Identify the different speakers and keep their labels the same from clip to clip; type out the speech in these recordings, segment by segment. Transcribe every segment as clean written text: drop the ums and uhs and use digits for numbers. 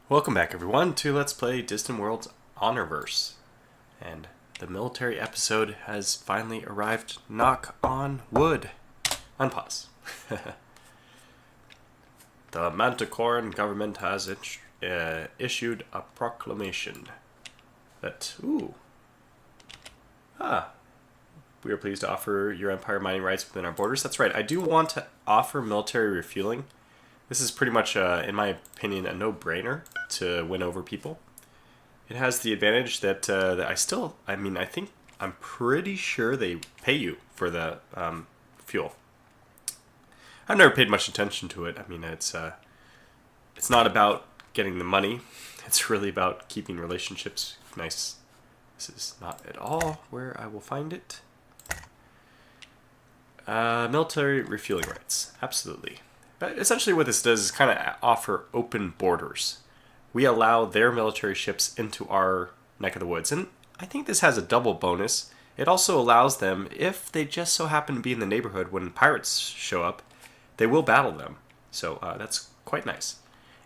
Speaker 1: Welcome back everyone to Let's Play Distant Worlds Honorverse. And the military episode has finally arrived. Knock on wood. Unpause. The Manticoran government has issued a proclamation that, we are pleased to offer your empire mining rights within our borders. That's right, I do want to offer military refueling. This is pretty much, in my opinion, a no-brainer to win over people. It has the advantage that, I'm pretty sure they pay you for the fuel. I've never paid much attention to it. I mean, it's not about getting the money. It's really about keeping relationships nice. This is not at all where I will find it. Military refueling rights. Absolutely. But essentially what this does is kind of offer open borders. We allow their military ships into our neck of the woods. And I think this has a double bonus. It also allows them, if they just so happen to be in the neighborhood when pirates show up, they will battle them. So that's quite nice.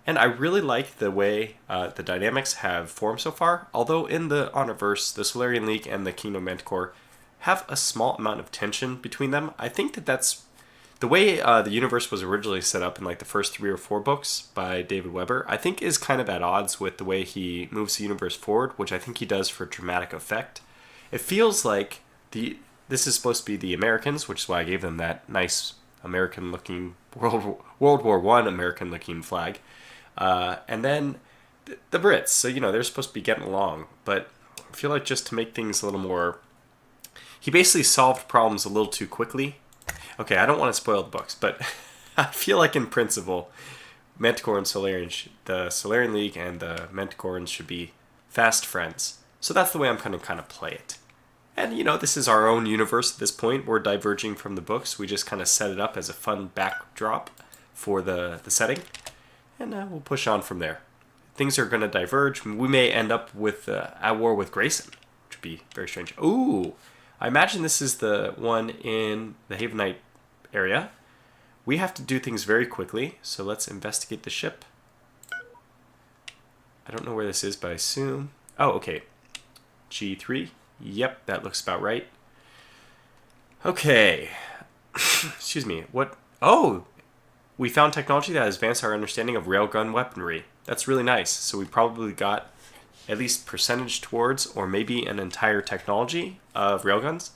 Speaker 1: And I really like the way the dynamics have formed so far. Although in the Honorverse, the Solarian League and the Kingdom Manticore have a small amount of tension between them. I think that's the way the universe was originally set up in like the first 3 or 4 books by David Weber, I think is kind of at odds with the way he moves the universe forward, which I think he does for dramatic effect. It feels like this is supposed to be the Americans, which is why I gave them that nice American-looking World War I American-looking flag, and then the Brits. So they're supposed to be getting along, but I feel like just to make things a little more, he basically solved problems a little too quickly. Okay, I don't want to spoil the books, but I feel like in principle, Manticore and Solarian, the Solarian League and the Manticorans should be fast friends. So that's the way I'm going to kind of play it. And this is our own universe at this point. We're diverging from the books. We just kind of set it up as a fun backdrop for the setting. And we'll push on from there. Things are going to diverge. We may end up with at war with Grayson, which would be very strange. Ooh, I imagine this is the one in the Havenite area. We have to do things very quickly, so let's investigate the ship. I don't know where this is, but I assume... Oh, okay. G3. Yep, that looks about right. Okay. Excuse me. What? Oh! We found technology that has advanced our understanding of railgun weaponry. That's really nice. So we probably got at least percentage towards, or maybe an entire technology of railguns.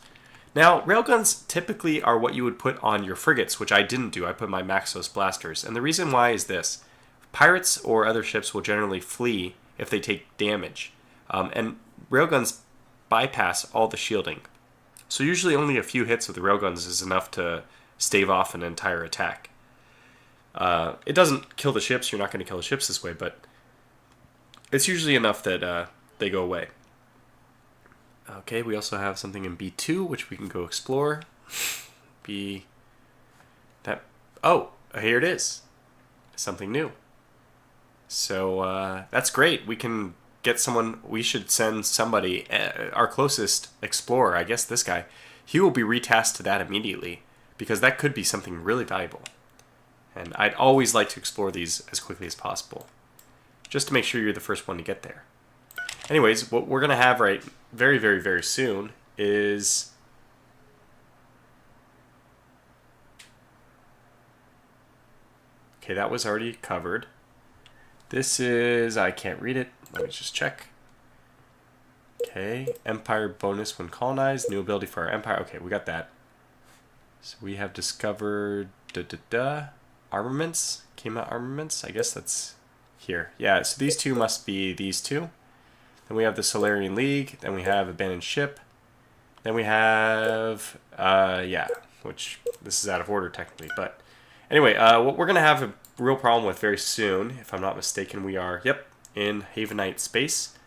Speaker 1: Now, railguns typically are what you would put on your frigates, which I didn't do. I put my Maxos blasters. And the reason why is this. Pirates or other ships will generally flee if they take damage. And railguns bypass all the shielding. So usually only a few hits with the railguns is enough to stave off an entire attack. It doesn't kill the ships. You're not going to kill the ships this way, but it's usually enough that they go away. Okay, we also have something in B2, which we can go explore. Oh, here it is. Something new. So that's great. We can get someone, we should send somebody, our closest explorer, I guess this guy, he will be retasked to that immediately, because that could be something really valuable. And I'd always like to explore these as quickly as possible, just to make sure you're the first one to get there. Anyways, what we're going to have very, very, very soon is... Okay, that was already covered. This is... I can't read it. Let me just check. Okay, Empire bonus when colonized. New ability for our Empire. Okay, we got that. So we have discovered... Armaments? Came out armaments? I guess that's here. Yeah, so these two must be these two. Then we have the Solarian League. Then we have Abandoned Ship. Then we have, which this is out of order technically. But anyway, what we're going to have a real problem with very soon, if I'm not mistaken, we are, in Havenite space.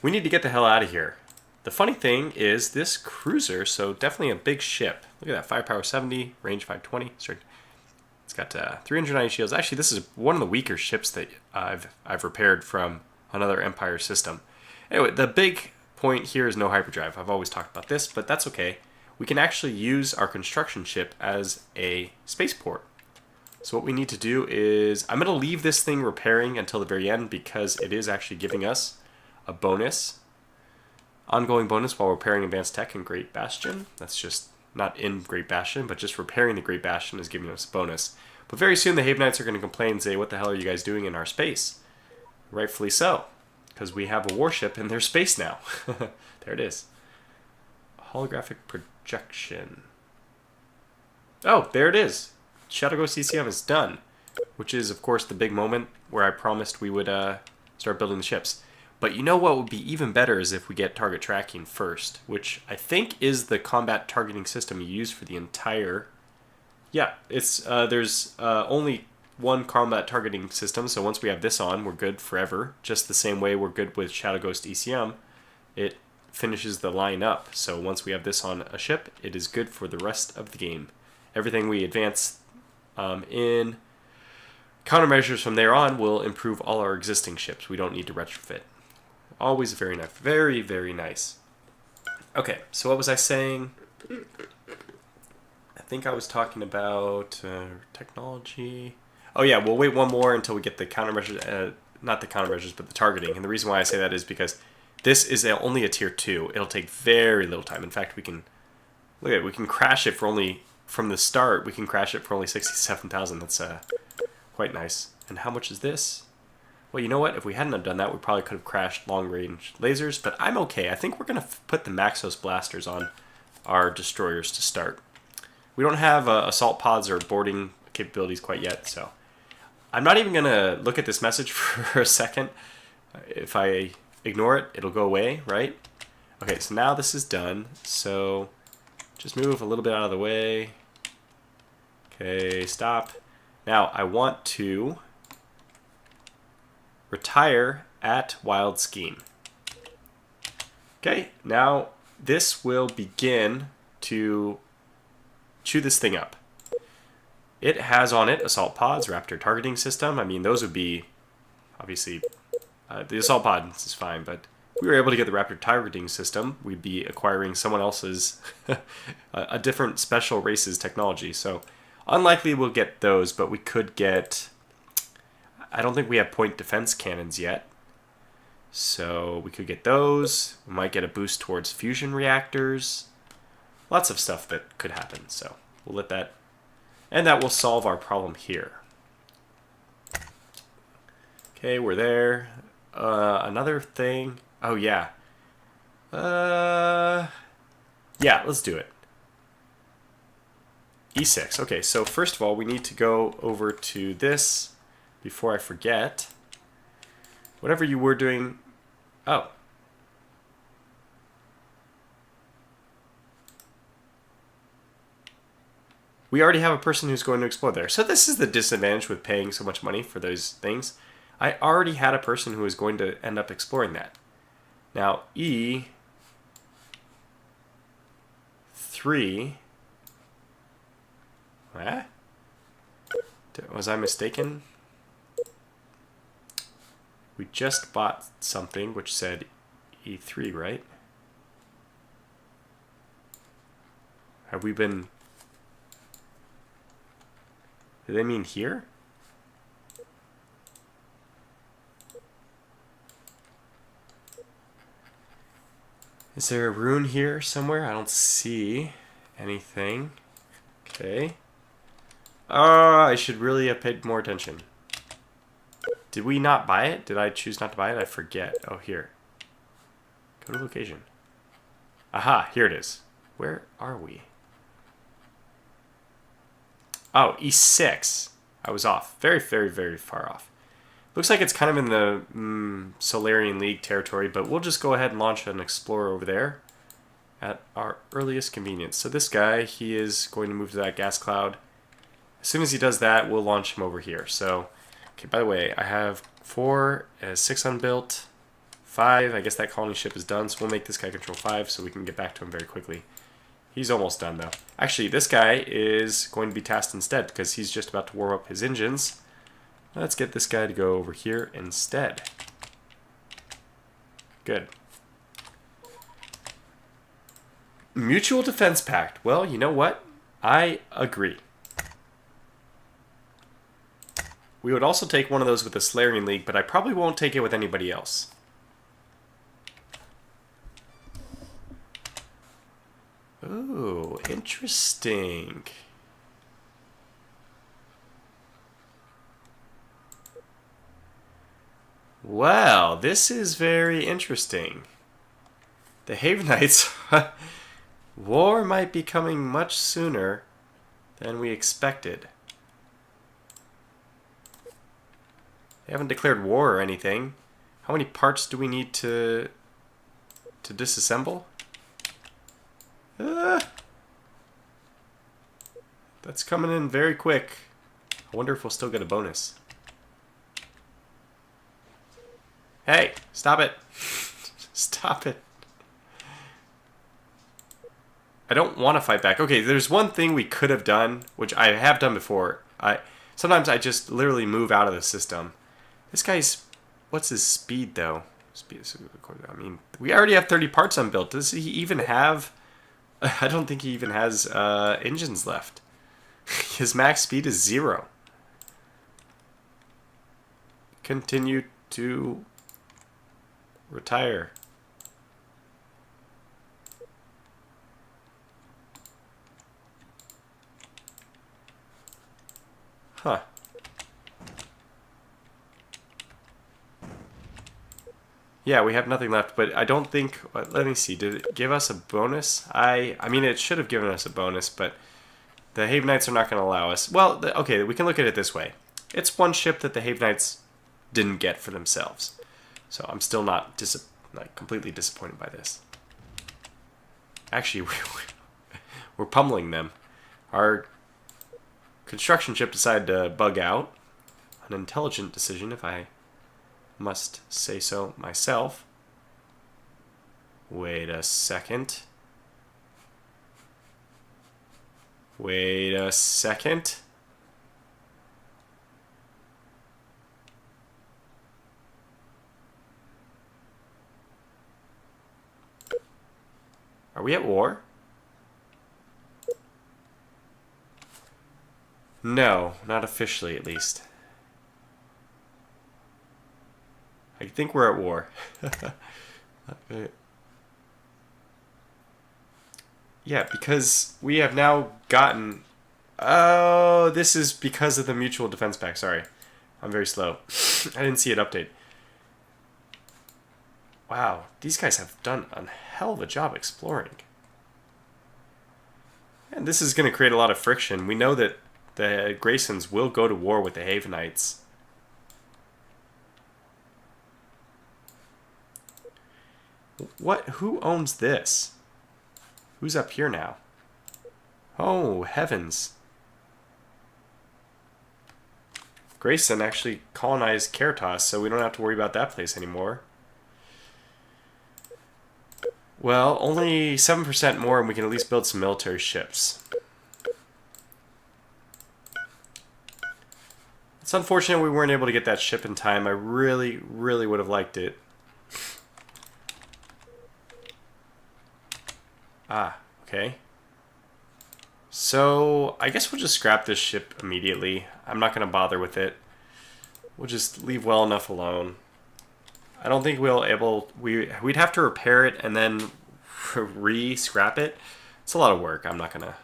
Speaker 1: We need to get the hell out of here. The funny thing is this cruiser, so definitely a big ship. Look at that, firepower 70, range 520. Sorry. It's got 390 shields. Actually, this is one of the weaker ships that I've repaired from another Empire system. Anyway, the big point here is no hyperdrive. I've always talked about this, but that's okay. We can actually use our construction ship as a spaceport. So what we need to do is, I'm going to leave this thing repairing until the very end because it is actually giving us a bonus. Ongoing bonus while repairing advanced tech in Great Bastion. That's just not in Great Bastion, but just repairing the Great Bastion is giving us a bonus. But very soon the Havenites are going to complain and say, what the hell are you guys doing in our space? Rightfully so, because we have a warship in their space now. There it is. Holographic projection. Oh, there it is. Shadow Ghost ECM is done, which is, of course, the big moment where I promised we would start building the ships. But you know what would be even better is if we get target tracking first, which I think is the combat targeting system you use for the entire... Yeah, it's there's only one combat targeting system, so once we have this on, we're good forever. Just the same way we're good with Shadow Ghost ECM. It finishes the line up, so once we have this on a ship, it is good for the rest of the game. Everything we advance in countermeasures from there on will improve all our existing ships. We don't need to retrofit. Always very nice. Very, very nice. Okay, so what was I saying? I think I was talking about technology. Oh yeah, we'll wait one more until we get the countermeasures, not the countermeasures, but the targeting. And the reason why I say that is because this is only a tier 2. It'll take very little time. In fact, we can, look at it, we can crash it for only, from the start, we can crash it for only 67,000. That's quite nice. And how much is this? Well, you know what? If we hadn't have done that, we probably could have crashed long-range lasers, but I'm okay. I think we're going to put the Maxos blasters on our destroyers to start. We don't have assault pods or boarding capabilities quite yet, so I'm not even going to look at this message for a second. If I ignore it, it'll go away, right? Okay, so now this is done, so just move a little bit out of the way. Okay, stop. Now, I want to retire at Wild Scheme. Okay, now this will begin to chew this thing up. It has on it assault pods, raptor targeting system. I mean, those would be, obviously, the assault pods is fine, but if we were able to get the raptor targeting system, we'd be acquiring someone else's, a different special race's technology. So unlikely we'll get those, but we could get, I don't think we have point defense cannons yet. So we could get those. We might get a boost towards fusion reactors. Lots of stuff that could happen. So we'll let that, and that will solve our problem here. Okay, we're there. Another thing. Oh yeah. Yeah, let's do it. E6. Okay, so first of all, we need to go over to this before I forget. Whatever you were doing. Oh. We already have a person who's going to explore there. So this is the disadvantage with paying so much money for those things. I already had a person who was going to end up exploring that. Now, E3. What? Was I mistaken? We just bought something which said E3, right? Have we been... Do they mean here? Is there a rune here somewhere? I don't see anything. Okay. I should really have paid more attention. Did we not buy it? Did I choose not to buy it? I forget. Oh, here. Go to location. Aha, here it is. Where are we? Oh, E6. I was off. Very, very, very far off. Looks like it's kind of in the Solarian League territory, but we'll just go ahead and launch an Explorer over there at our earliest convenience. So this guy, he is going to move to that gas cloud. As soon as he does that, we'll launch him over here. So, okay, by the way, I have 4, 6 unbuilt, 5. I guess that colony ship is done, so we'll make this guy control 5 so we can get back to him very quickly. He's almost done, though. Actually, this guy is going to be tasked instead because he's just about to warm up his engines. Let's get this guy to go over here instead. Good. Mutual Defense Pact. Well, you know what? I agree. We would also take one of those with the Slayering League, but I probably won't take it with anybody else. Ooh, interesting. Well, this is very interesting. The Havenites, war might be coming much sooner than we expected. They haven't declared war or anything. How many parts do we need to disassemble? That's coming in very quick. I wonder if we'll still get a bonus. Hey, stop it. Stop it. I don't want to fight back. Okay, there's one thing we could have done, which I have done before. Sometimes I just literally move out of the system. This guy's... What's his speed, though? Speed is... I mean, we already have 30 parts unbuilt. Does he even have... I don't think he even has engines left. His max speed is 0. Continue to retire. Huh. Yeah, we have nothing left, but I don't think... Let me see. Did it give us a bonus? I mean, it should have given us a bonus, but the Havenites are not going to allow us. Well, okay, we can look at it this way. It's one ship that the Havenites didn't get for themselves. So I'm still not completely disappointed by this. Actually, we're pummeling them. Our construction ship decided to bug out. An intelligent decision, if I must say so myself. Wait a second. Wait a second. Are we at war? No, not officially at least. I think we're at war. Yeah, because we have now gotten... Oh, this is because of the Mutual Defense Pact. Sorry. I'm very slow. I didn't see it update. Wow, these guys have done a hell of a job exploring. And this is going to create a lot of friction. We know that the Graysons will go to war with the Havenites. What? Who owns this? Who's up here now? Oh, heavens. Grayson actually colonized Caritas, so we don't have to worry about that place anymore. Well, only 7% more, and we can at least build some military ships. It's unfortunate we weren't able to get that ship in time. I really, really would have liked it. Ah, okay. So, I guess we'll just scrap this ship immediately. I'm not going to bother with it. We'll just leave well enough alone. I don't think we'd have to repair it and then re-scrap it. It's a lot of work. I'm not going to...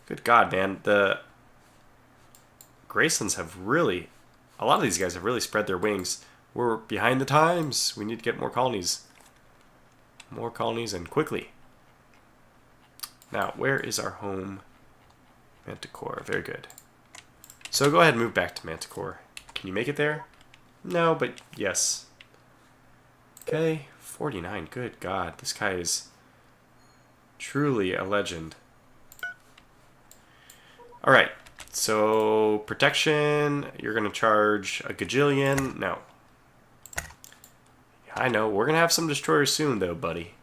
Speaker 1: Good God, man. The Graysons have really... A lot of these guys have really spread their wings. We're behind the times. We need to get more colonies. More colonies and quickly. Now, where is our home? Manticore. Very good. So go ahead and move back to Manticore. Can you make it there? No, but yes. Okay, 49. Good God. This guy is truly a legend. Alright, so protection. You're going to charge a gajillion. No. I know. We're going to have some destroyers soon, though, buddy.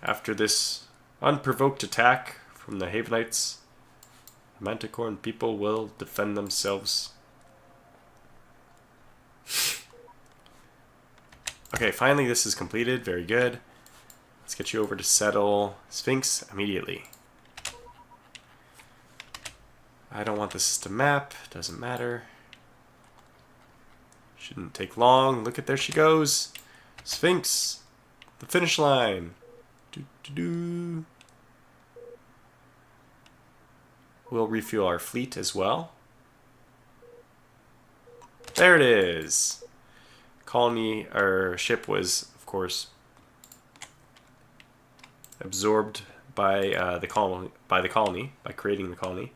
Speaker 1: After this unprovoked attack from the Havenites, Manticore people will defend themselves. Okay, finally this is completed. Very good. Let's get you over to settle Sphinx immediately. I don't want the system map. Doesn't matter. Shouldn't take long. Look at, there she goes. Sphinx. The finish line. Doo-doo-doo. We'll refuel our fleet as well. There it is. Colony, our ship was, of course, absorbed by the colony, by creating the colony.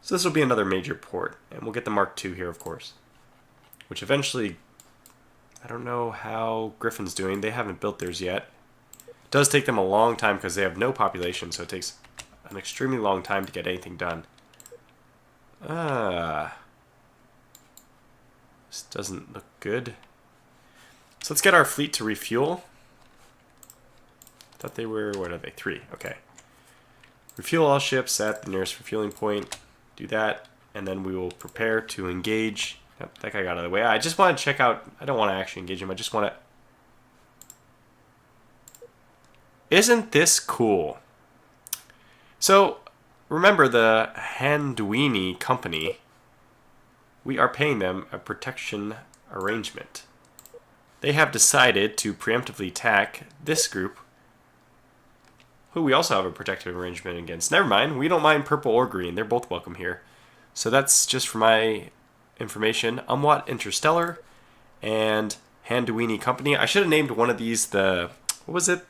Speaker 1: So this will be another major port, and we'll get the Mark II here, of course. Which eventually, I don't know how Griffin's doing. They haven't built theirs yet. It does take them a long time because they have no population, so it takes an extremely long time to get anything done. This doesn't look good. So let's get our fleet to refuel. I thought they were, what are they? 3, okay. Refuel all ships at the nearest refueling point. Do that, and then we will prepare to engage. Yep, that guy got out of the way. I just want to check out, I don't want to actually engage him, I just want to... Isn't this cool? So, remember the Handwini company, we are paying them a protection arrangement. They have decided to preemptively attack this group, who we also have a protective arrangement against. Never mind, we don't mind purple or green. They're both welcome here. So that's just for my information. Umwat Interstellar and Handwini Company. I should have named one of these the... What was it?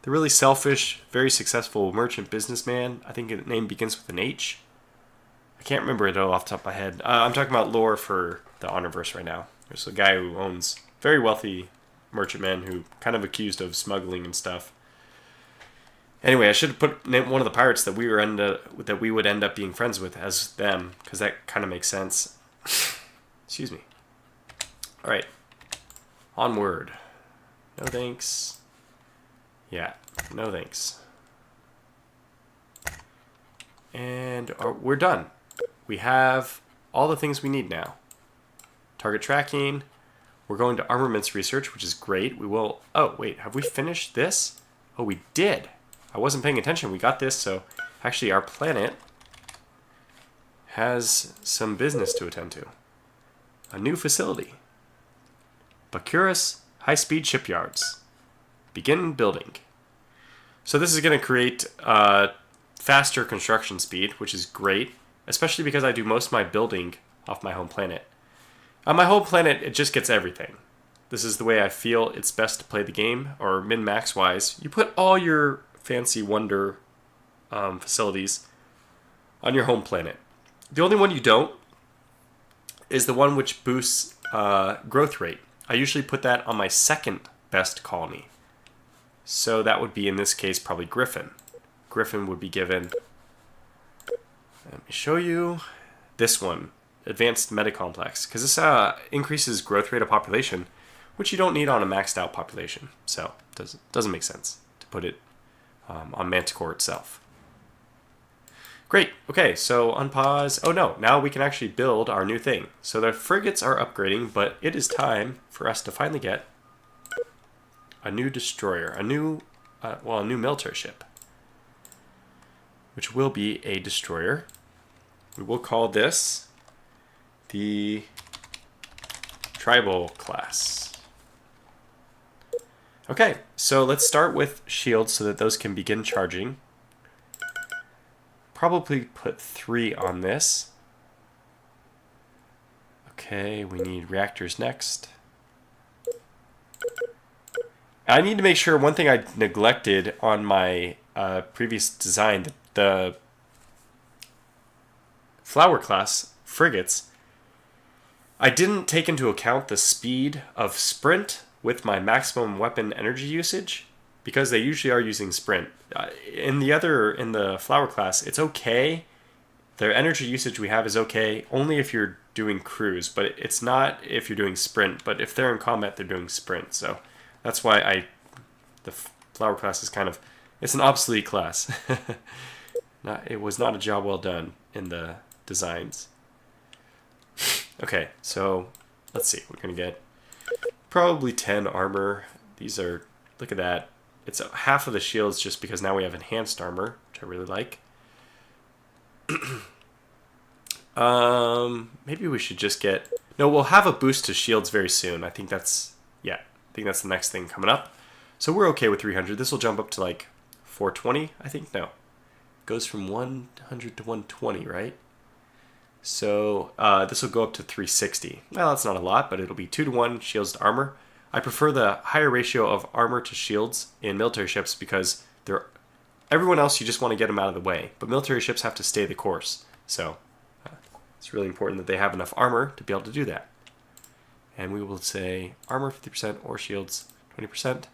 Speaker 1: The really selfish, very successful merchant businessman. I think the name begins with an H. I can't remember it off the top of my head. I'm talking about lore for the Honorverse right now. There's a guy who owns very wealthy merchantman who kind of accused of smuggling and stuff. Anyway, I should have put one of the pirates that we would end up being friends with as them, because that kind of makes sense. Excuse me. All right, onward. No thanks. Yeah, no thanks. And we're done. We have all the things we need now. Target tracking. We're going to armaments research, which is great. We will... Oh, wait. Have we finished this? Oh, we did. I wasn't paying attention. We got this, so... Actually, our planet has some business to attend to. A new facility. Bacurus High-Speed Shipyards. Begin building. So this is going to create faster construction speed, which is great. Especially because I do most of my building off my home planet. On my home planet, it just gets everything. This is the way I feel it's best to play the game, or min-max wise. You put all your fancy wonder facilities on your home planet. The only one you don't is the one which boosts growth rate. I usually put that on my second best colony. So that would be, in this case, probably Griffin. Griffin would be given... Let me show you this one. Advanced Metacomplex, because this increases growth rate of population, which you don't need on a maxed out population. So it doesn't make sense to put it on Manticore itself. Great. Okay, so unpause. Oh no, now we can actually build our new thing. So the frigates are upgrading, but it is time for us to finally get a new destroyer, a new military ship, which will be a destroyer. We will call this the Tribal class. Okay, so let's start with shields so that those can begin charging. Probably put 3 on this. Okay, we need reactors next. I need to make sure, one thing I neglected on my previous design, the Flower class frigates, I didn't take into account the speed of sprint with my maximum weapon energy usage, because they usually are using sprint. In the Flower class, it's okay. Their energy usage we have is okay, only if you're doing cruise, but it's not if you're doing sprint. But if they're in combat, they're doing sprint. So that's why the Flower class is kind of, it's an obsolete class. It was not a job well done in the designs. Okay, so let's see. We're going to get probably 10 armor. These are, look at that. It's half of the shields just because now we have enhanced armor, which I really like. Maybe we should just get... No, we'll have a boost to shields very soon. I think that's... Yeah, I think that's the next thing coming up. So we're okay with 300. This will jump up to like 420, I think. No. Goes from 100 to 120, right? So this will go up to 360. Well, that's not a lot, but it'll be 2 to 1 shields to armor. I prefer the higher ratio of armor to shields in military ships because they're... Everyone else, you just want to get them out of the way. But military ships have to stay the course. So it's really important that they have enough armor to be able to do that. And we will say armor 50% or shields 20%.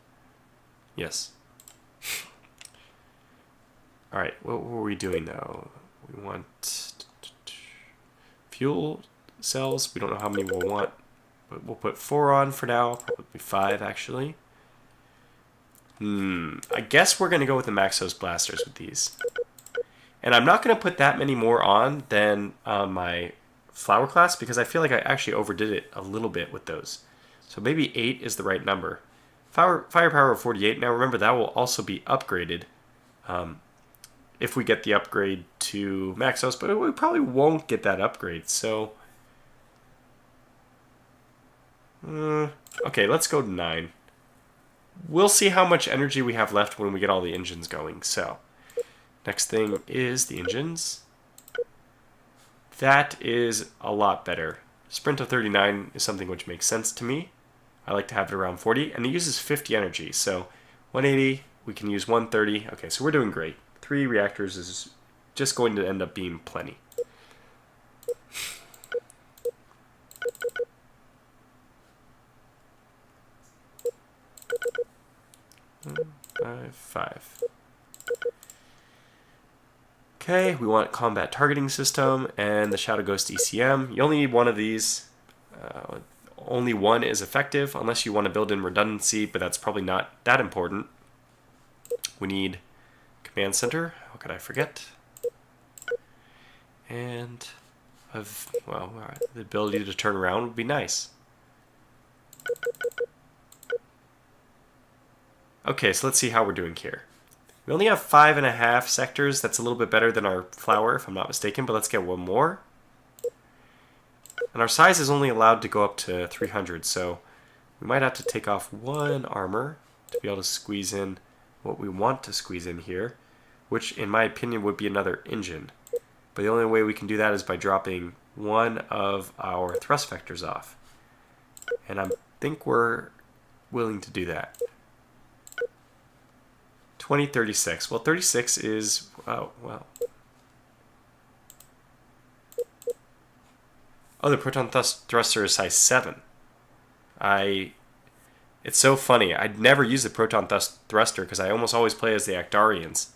Speaker 1: Yes. All right, what were we doing though? We want fuel cells. We don't know how many we'll want, but we'll put 4 on for now. Probably 5 actually. I guess we're going to go with the Maxos blasters with these. And I'm not going to put that many more on than my flower class because I feel like I actually overdid it a little bit with those. So maybe 8 is the right number. Firepower of 48. Now remember that will also be upgraded if we get the upgrade to Maxos, but we probably won't get that upgrade. So okay, let's go to 9. We'll see how much energy we have left when we get all the engines going. So next thing is the engines. That is a lot better. Sprint of 39 is something which makes sense to me. I like to have it around 40, and it uses 50 energy. So 180, we can use 130. Okay, so we're doing great. 3 reactors is just going to end up being plenty. 5. Okay, we want combat targeting system and the Shadow Ghost ECM. You only need one of these. Only one is effective unless you want to build in redundancy, but that's probably not that important. We need command center. How could I forget? And well, the ability to turn around would be nice. Okay, so let's see how we're doing here. We only have 5.5 sectors. That's a little bit better than our flower, if I'm not mistaken, but let's get one more. And our size is only allowed to go up to 300, so we might have to take off 1 armor to be able to squeeze in what we want to squeeze in here, which in my opinion would be another engine. But the only way we can do that is by dropping 1 of our thrust vectors off. And I think we're willing to do that. 36. Well, 36 is, oh, well. Oh, the proton thruster is size 7. It's so funny. I'd never use the proton thruster because I almost always play as the Actarians.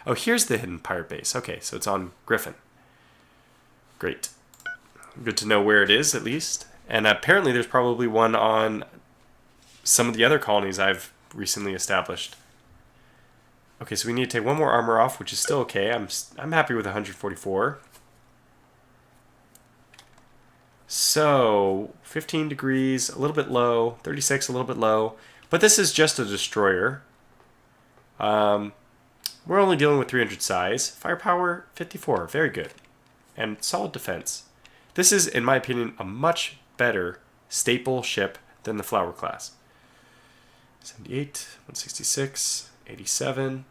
Speaker 1: Oh, here's the hidden pirate base. Okay, so it's on Griffin. Great. Good to know where it is, at least. And apparently there's probably one on some of the other colonies I've recently established. Okay, so we need to take 1 more armor off, which is still okay. I'm happy with 144. So 15 degrees, a little bit low. 36, a little bit low. But this is just a destroyer. We're only dealing with 300 size. Firepower, 54. Very good. And solid defense. This is, in my opinion, a much better staple ship than the flower class. 78, 166, 87,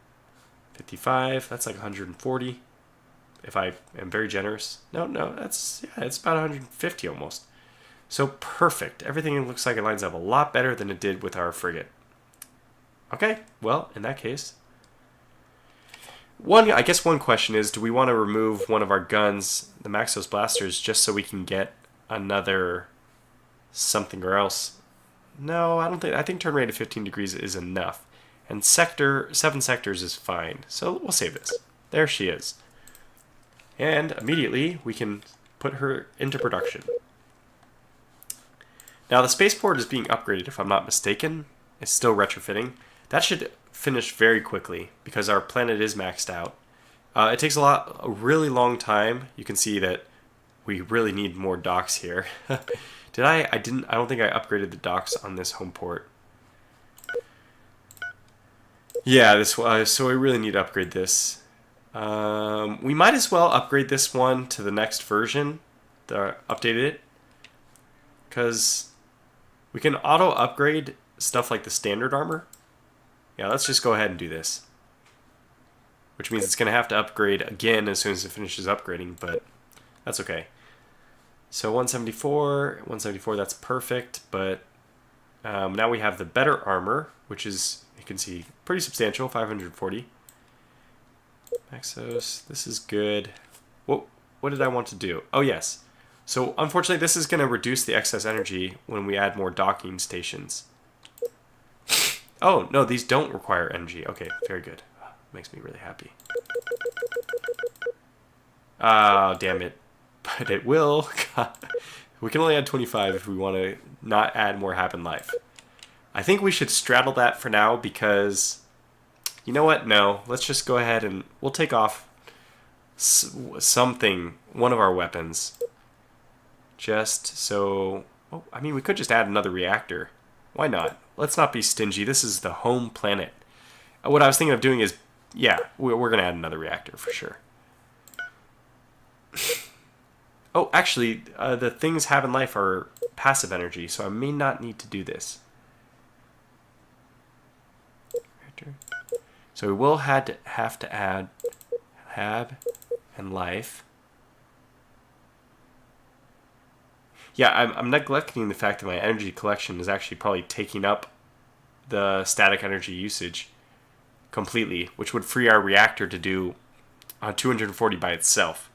Speaker 1: 55. That's like 140. If I am very generous. No, it's about 150 almost. So perfect. Everything looks like it lines up a lot better than it did with our frigate. Okay, well, in that case, I guess one question is, do we want to remove one of our guns, the Maxos blasters, just so we can get another something or else? No, I don't think. I think turn rate of 15 degrees is enough. And 7 sectors is fine. So we'll save this. There she is. And immediately we can put her into production. Now the spaceport is being upgraded, if I'm not mistaken. It's still retrofitting. That should finish very quickly because our planet is maxed out. It takes a really long time. You can see that we really need more docks here. Did I? I didn't. I don't think I upgraded the docks on this home port. Yeah, so we really need to upgrade this. We might as well upgrade this one to the next version, the updated it, because we can auto upgrade stuff like the standard armor. Yeah, let's just go ahead and do this. Which means it's going to have to upgrade again as soon as it finishes upgrading, but that's okay. So 174, that's perfect, but now we have the better armor, which is, you can see, pretty substantial, 540. Maxos, this is good. What did I want to do? Oh, yes. So unfortunately, this is going to reduce the excess energy when we add more docking stations. Oh, no, these don't require energy. Okay, very good. Makes me really happy. Ah, damn it. But it will. We can only add 25 if we want to not add more happen life. I think we should straddle that for now because, you know what? No, let's just go ahead and we'll take off something, one of our weapons. Just so, oh, I mean, we could just add another reactor. Why not? Let's not be stingy. This is the home planet. What I was thinking of doing is, yeah, we're going to add another reactor for sure. Oh, actually, the things have in life are passive energy, so I may not need to do this. So we will have to add have and life. Yeah, I'm neglecting the fact that my energy collection is actually probably taking up the static energy usage completely, which would free our reactor to do 240 by itself.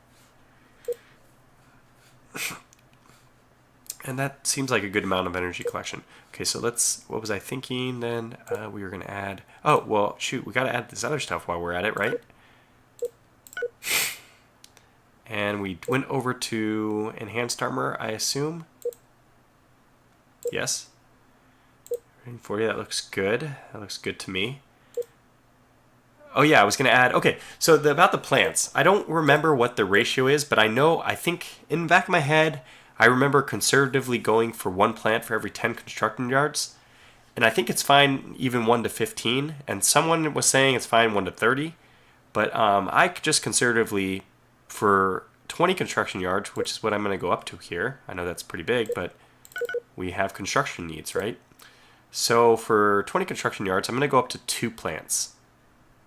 Speaker 1: And that seems like a good amount of energy collection. Okay, so let's, what was I thinking then? We were going to add, oh, well, shoot, we got to add this other stuff while we're at it, right? And we went over to enhanced armor, I assume. Yes. 40, that looks good. That looks good to me. Oh yeah, I was going to add, okay, so about the plants. I don't remember what the ratio is, but I think in the back of my head, I remember conservatively going for 1 plant for every 10 construction yards. And I think it's fine even 1 to 15. And someone was saying it's fine 1 to 30. But I just conservatively, for 20 construction yards, which is what I'm going to go up to here. I know that's pretty big, but we have construction needs, right? So for 20 construction yards, I'm going to go up to 2 plants.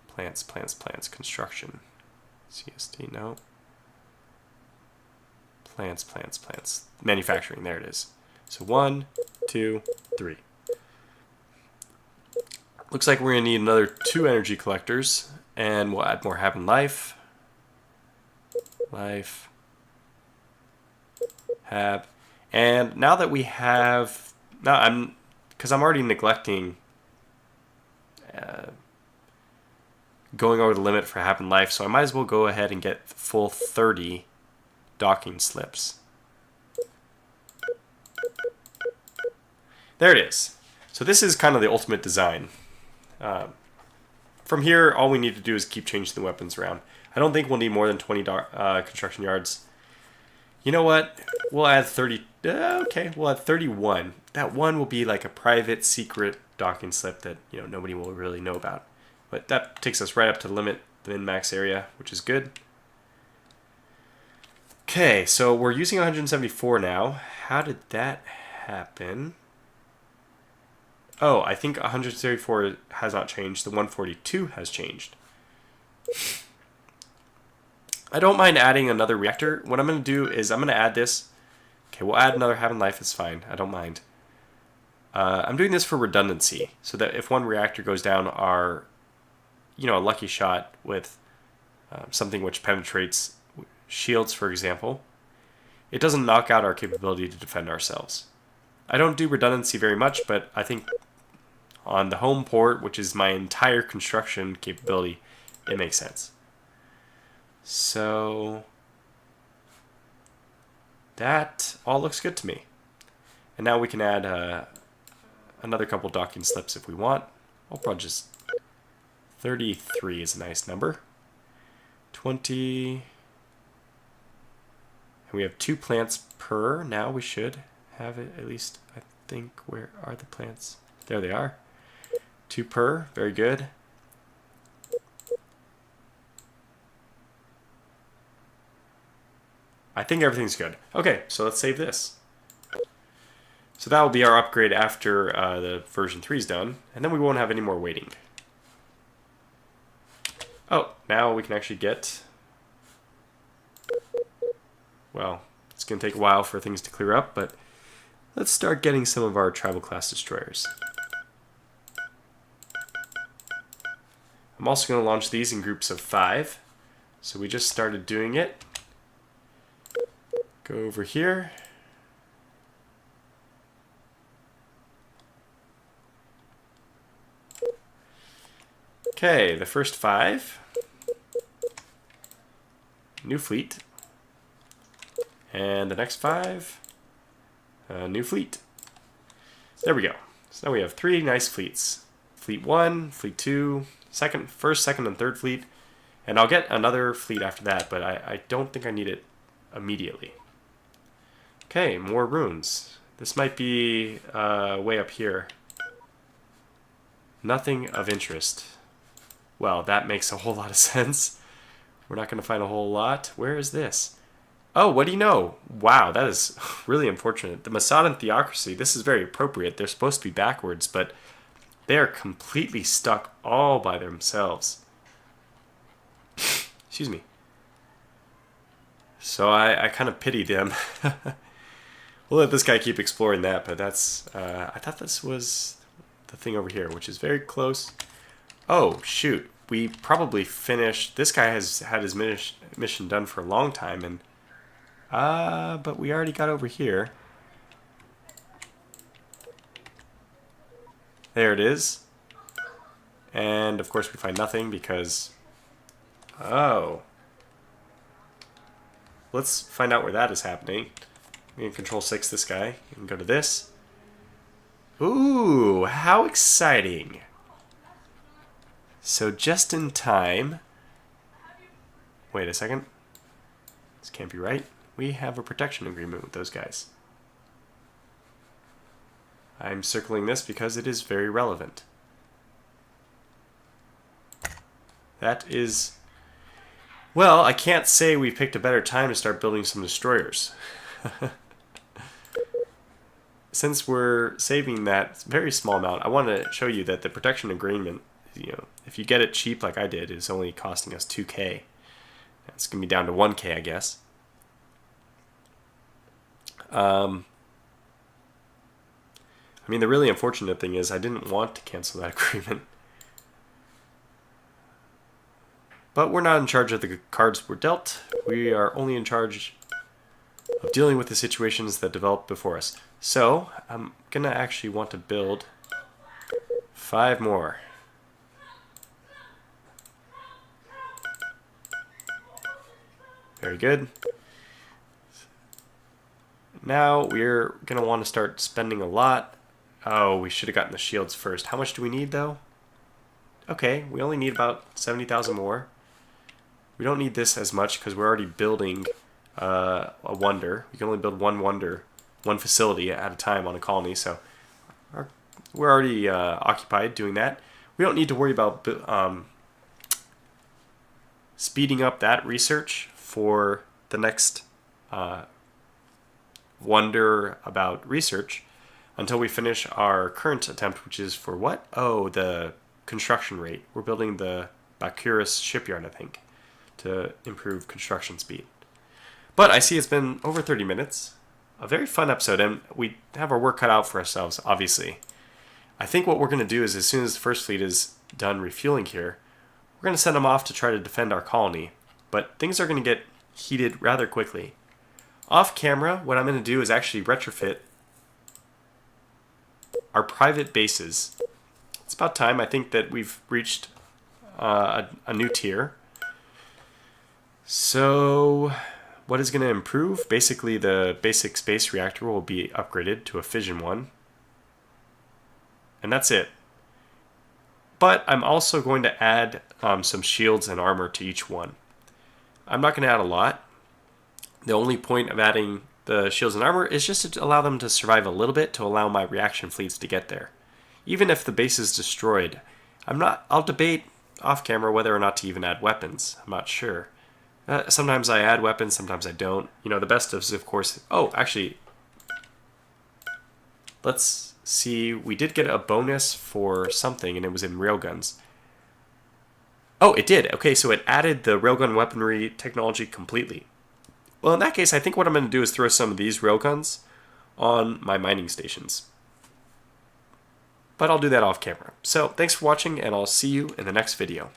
Speaker 1: Plants, construction. CST, no. Plants. Manufacturing, there it is. So 1, 2, 3. Looks like we're going to need another 2 energy collectors, and we'll add more happen life. Have. And now that we have, because I'm already neglecting going over the limit for happen life, so I might as well go ahead and get the full 30 docking slips. There it is. So this is kind of the ultimate design. From here, all we need to do is keep changing the weapons around. I don't think we'll need more than 20 construction yards. You know what? We'll add 30. Okay, we'll add 31. That one will be like a private, secret docking slip that nobody will really know about. But that takes us right up to the limit, the min-max area, which is good. Okay, so we're using 174 now. How did that happen? Oh, I think 134 has not changed. The 142 has changed. I don't mind adding another reactor. What I'm going to do is I'm going to add this. Okay, we'll add another Having Life. It's fine. I don't mind. I'm doing this for redundancy, so that if one reactor goes down, our, a lucky shot with something which penetrates shields, for example, it doesn't knock out our capability to defend ourselves. I don't do redundancy very much, but I think on the home port, which is my entire construction capability, it makes sense. So that all looks good to me. And now we can add another couple docking slips if we want. I'll probably just 33 is a nice number. 20. And we have 2 plants per. Now we should have it at least, I think. Where are the plants? There they are. 2 per. Very good. I think everything's good. Okay, so let's save this. So that will be our upgrade after the version 3 is done, and then we won't have any more waiting. Oh, now we can actually get... Well, it's going to take a while for things to clear up, but let's start getting some of our tribal class destroyers. I'm also going to launch these in groups of 5. So we just started doing it. Go over here. Okay, the first 5. New fleet. And the next 5. New fleet. There we go. So now we have 3 nice fleets. Fleet 1, Fleet 2, first, second, and third fleet. And I'll get another fleet after that, but I don't think I need it immediately. Okay, more runes. This might be way up here. Nothing of interest. Well, that makes a whole lot of sense. We're not going to find a whole lot. Where is this? Oh, what do you know? Wow, that is really unfortunate. The Masadan Theocracy, this is very appropriate. They're supposed to be backwards, but they are completely stuck all by themselves. Excuse me. So I kind of pity them. We'll let this guy keep exploring that, but that's... I thought this was the thing over here, which is very close. Oh, shoot. We probably finished... This guy has had his mission done for a long time, and... but we already got over here. There it is. And, of course, we find nothing because... Oh. Let's find out where that is happening. We can control 6 this guy. We can go to this. Ooh, how exciting. So just in time... Wait a second. This can't be right. We have a protection agreement with those guys. I'm circling this because it is very relevant. That is... Well, I can't say we picked a better time to start building some destroyers. Since we're saving that very small amount, I want to show you that the protection agreement, if you get it cheap like I did, is only costing us 2K. It's going to be down to 1K, I guess. I mean, the really unfortunate thing is I didn't want to cancel that agreement. But we're not in charge of the cards we're dealt. We are only in charge of dealing with the situations that develop before us. So, I'm going to actually want to build 5 more. Very good. Now we're going to want to start spending a lot. Oh, we should have gotten the shields first. How much do we need, though? Okay, we only need about 70,000 more. We don't need this as much because we're already building a wonder. We can only build one wonder, one facility at a time on a colony, so we're already occupied doing that. We don't need to worry about speeding up that research for the next wonder about research until we finish our current attempt, which is for what? Oh, the construction rate. We're building the Bakurus shipyard, I think, to improve construction speed. But I see it's been over 30 minutes. A very fun episode, and we have our work cut out for ourselves, obviously. I think what we're going to do is as soon as the first fleet is done refueling here, we're going to send them off to try to defend our colony. But things are going to get heated rather quickly. Off camera, what I'm going to do is actually retrofit our private bases. It's about time. I think that we've reached a new tier. So, what is going to improve? Basically, the basic space reactor will be upgraded to a fission one. And that's it. But I'm also going to add some shields and armor to each one. I'm not going to add a lot. The only point of adding the shields and armor is just to allow them to survive a little bit to allow my reaction fleets to get there. Even if the base is destroyed, I'll debate off camera whether or not to even add weapons. I'm not sure. Sometimes I add weapons, sometimes I don't. You know, the best is, of course... Oh, actually, let's see. We did get a bonus for something, and it was in railguns. Oh, it did. Okay, so it added the railgun weaponry technology completely. Well, in that case, I think what I'm going to do is throw some of these railguns on my mining stations. But I'll do that off camera. So, thanks for watching, and I'll see you in the next video.